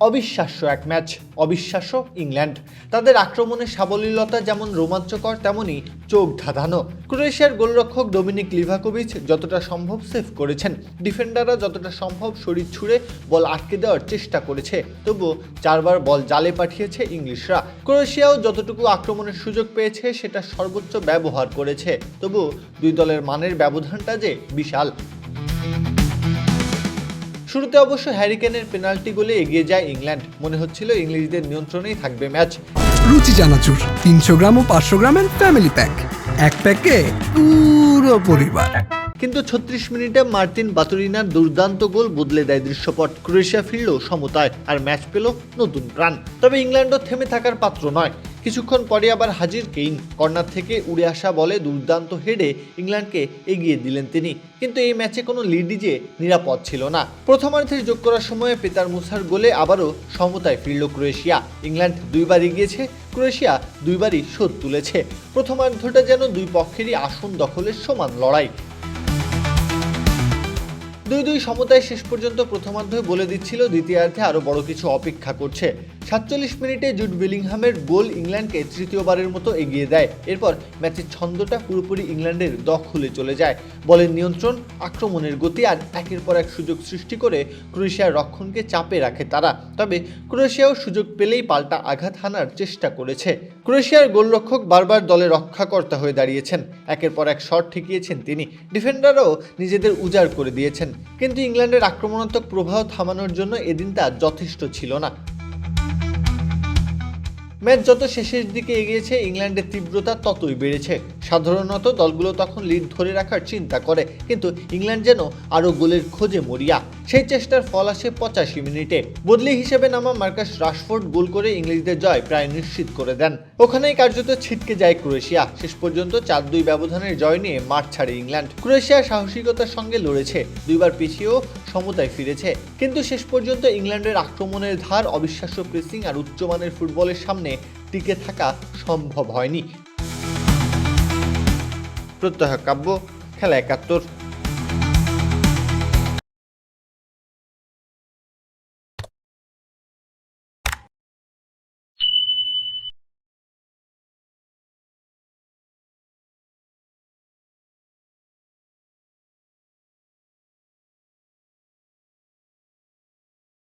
অবিশ্বাস্য এক ম্যাচ, অবিশ্বাস্য ইংল্যান্ড। তাদের আক্রমণের সাবলীলতা যেমন রোমাঞ্চকর তেমনই চোখ ধাঁধানো। ক্রোয়েশিয়ার গোলরক্ষক ডোমিনিক লিভাকোভিচ যতটা সম্ভব সেভ করেছেন, ডিফেন্ডাররা যতটা সম্ভব শরীর ছুঁড়ে বল আটকে দেওয়ার চেষ্টা করেছে, তবুও 4বার বল জালে পাঠিয়েছে ইংলিশরা। ক্রোয়েশিয়াও যতটুকু আক্রমণের সুযোগ পেয়েছে সেটা সর্বোচ্চ ব্যবহার করেছে, তবুও দুই দলের মানের ব্যবধানটা যে বিশাল। শুরুতে অবশ্য হ্যারি কেনের পেনাল্টি গোলে এগিয়ে যায় ইংল্যান্ড। মনে হচ্ছিল ইংলিশদের নিয়ন্ত্রণেই থাকবে ম্যাচ। রুচি চানাচুর 300 গ্রাম ও 500 গ্রামের ফ্যামিলি প্যাক, এক প্যাকে পুরো পরিবার। কিন্তু 36 মিনিটে মার্তিন বাতুরিনার দুর্দান্ত গোল বদলে দেয় দৃশ্যপট। ক্রোয়েশিয়া ফিরল সমতায় আর ম্যাচ পেল নতুন প্রাণ। তবে ইংল্যান্ডও থেমে থাকার পাত্র নয়। কিছুক্ষণ পরে আবার হাজির কেইন। কর্নার থেকে উড়ে আসা বলে দুর্দান্ত হেডে ইংল্যান্ডকে এগিয়ে দিলেন তিনি। কিন্তু এই ম্যাচে কোনো লিডই যে নিরাপদ ছিল না। প্রথমার্ধের যোগ করার সময় পেতার মুসার গোলে আবারও সমতায় ফিরল ক্রোয়েশিয়া। ইংল্যান্ড দুইবার এগিয়েছে, ক্রোয়েশিয়া দুইবারই শোধ তুলেছে। প্রথমার্ধটা যেন দুই পক্ষেরই আসন দখলের সমান লড়াই। 2-2 সমতায় শেষ পর্যন্ত প্রথমার্ধে বলে দিচ্ছিল দ্বিতীয়ার্ধে আরও বড় কিছু অপেক্ষা করছে। 47 মিনিটে জুড বেলিংহামের গোল ইংল্যান্ডকে তৃতীয়বারের মতো এগিয়ে দেয়। এরপর ম্যাচের ছন্দটা পুরোপুরি ইংল্যান্ডের দখলে চলে যায়। বলের নিয়ন্ত্রণ, আক্রমণের গতি আর একের পর এক সুযোগ সৃষ্টি করে ক্রোয়েশিয়ার রক্ষণকে চাপে রাখে তারা। তবে ক্রোয়েশিয়াও সুযোগ পেলেই পাল্টা আঘাত হানার চেষ্টা করেছে। ক্রোয়েশিয়ার গোলরক্ষক বারবার দলে রক্ষাকর্তা হয়ে দাঁড়িয়েছেন। একের পর এক শট ঠেকিয়েছেন তিনি। ডিফেন্ডারও নিজেদের উজাড় করে দিয়েছেন। কিন্তু ইংল্যান্ডের আক্রমণাত্মক প্রবাহ থামানোর জন্য এদিন তা যথেষ্ট ছিল না। ম্যাচ যত শেষের দিকে এগিয়েছে ইংল্যান্ডের তীব্রতা ততই বেড়েছে। সাধারণত দলগুলো তখন লিড ধরে রাখার চিন্তা করে, কিন্তু ইংল্যান্ড যেন আরও গোলের খোঁজে মরিয়া। সেই চেষ্টার ফল আসে 85 মিনিটে। বদলি হিসেবে নামা মার্কাস রাশফোর্ড গোল করে ইংলিশদের জয় প্রায় নিশ্চিত করে দেন। ওখানেই কার্যত ছিটকে যায় ক্রোয়েশিয়া। শেষ পর্যন্ত 4-2 ব্যবধানের জয় নিয়ে মাঠ ছাড়ে ইংল্যান্ড। ক্রোয়েশিয়া সাহসিকতার সঙ্গে লড়েছে, দুইবার পিছিয়েও সমতায় ফিরেছে। কিন্তু শেষ পর্যন্ত ইংল্যান্ডের আক্রমণের ধার, অবিশ্বাস্য প্রেসিং আর উচ্চমানের ফুটবলের সামনে টিকে থাকা সম্ভব হয়নি। প্রত্যহ কাব্য, খেলা 71।